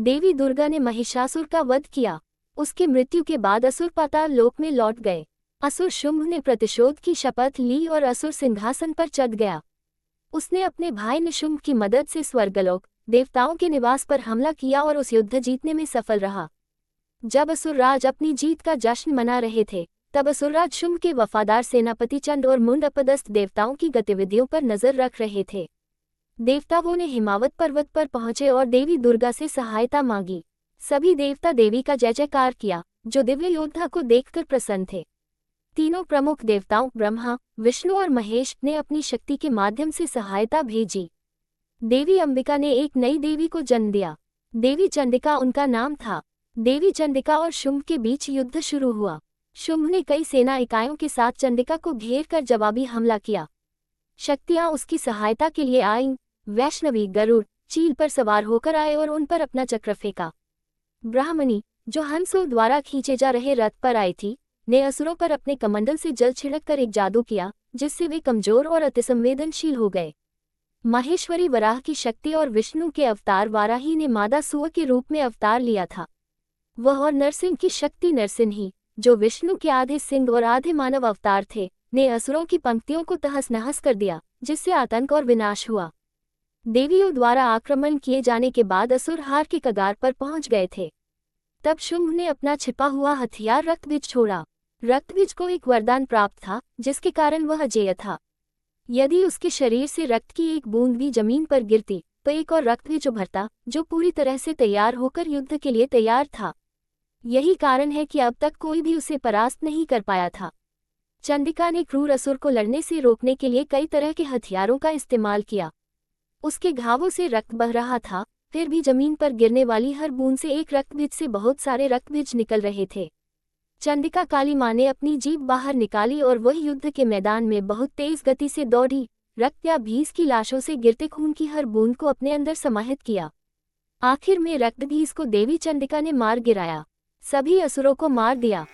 देवी दुर्गा ने महिषासुर का वध किया। उसकी मृत्यु के बाद असुर पाताल लोक में लौट गए। असुर शुंभ ने प्रतिशोध की शपथ ली और असुर सिंहासन पर चढ़ गया। उसने अपने भाई निशुंभ की मदद से स्वर्गलोक देवताओं के निवास पर हमला किया और उस युद्ध जीतने में सफल रहा। जब असुरराज अपनी जीत का जश्न मना रहे थे, तब असुरराज शुंभ के वफादार सेनापति चंड और मुंड अपदस्थ देवताओं की गतिविधियों पर नजर रख रहे थे। देवताओं ने हिमावत पर्वत पर पहुंचे और देवी दुर्गा से सहायता मांगी। सभी देवता देवी का जय जयकार किया, जो दिव्य योद्धा को देखकर प्रसन्न थे। तीनों प्रमुख देवताओं ब्रह्मा, विष्णु और महेश ने अपनी शक्ति के माध्यम से सहायता भेजी। देवी अंबिका ने एक नई देवी को जन्म दिया। देवी चंडिका उनका नाम था। देवी चंडिका और शुंभ के बीच युद्ध शुरू हुआ। शुंभ ने कई सेना इकाइयों के साथ चंडिका को घेर कर जवाबी हमला किया। शक्तियां उसकी सहायता के लिए आईं। वैष्णवी गरुड़ चील पर सवार होकर आए और उन पर अपना चक्र फेंका। ब्राह्मणी, जो हंसों द्वारा खींचे जा रहे रथ पर आई थी, ने असुरों पर अपने कमंडल से जल छिड़क कर एक जादू किया, जिससे वे कमजोर और अतिसंवेदनशील हो गए। माहेश्वरी वराह की शक्ति और विष्णु के अवतार वाराही ने मादा सुअ के रूप में अवतार लिया था। वह और नरसिंह की शक्ति नरसिंही, जो विष्णु के आधे सिंह और आधे मानव अवतार थे, ने असुरों की पंक्तियों को तहस नहस कर दिया, जिससे आतंक और विनाश हुआ। देवियों द्वारा आक्रमण किए जाने के बाद असुर हार के कगार पर पहुंच गए थे। तब शुंभ ने अपना छिपा हुआ हथियार रक्तबीज छोड़ा। रक्तबीज को एक वरदान प्राप्त था, जिसके कारण वह अजेय था। यदि उसके शरीर से रक्त की एक बूंद भी जमीन पर गिरती, तो एक और रक्तबीज उभरता, जो पूरी तरह से तैयार होकर युद्ध के लिए तैयार था। यही कारण है कि अब तक कोई भी उसे परास्त नहीं कर पाया था। चंडिका ने क्रूर असुर को लड़ने से रोकने के लिए कई तरह के हथियारों का इस्तेमाल किया। उसके घावों से रक्त बह रहा था, फिर भी जमीन पर गिरने वाली हर बूंद से एक रक्तबीज से बहुत सारे रक्तबीज निकल रहे थे। चंडिका काली मां ने अपनी जीभ बाहर निकाली और वह युद्ध के मैदान में बहुत तेज गति से दौड़ी। रक्त या भीस की लाशों से गिरते खून की हर बूंद को अपने अंदर समाहित किया। आखिर में रक्तभीस को देवी चंडिका ने मार गिराया, सभी असुरों को मार दिया।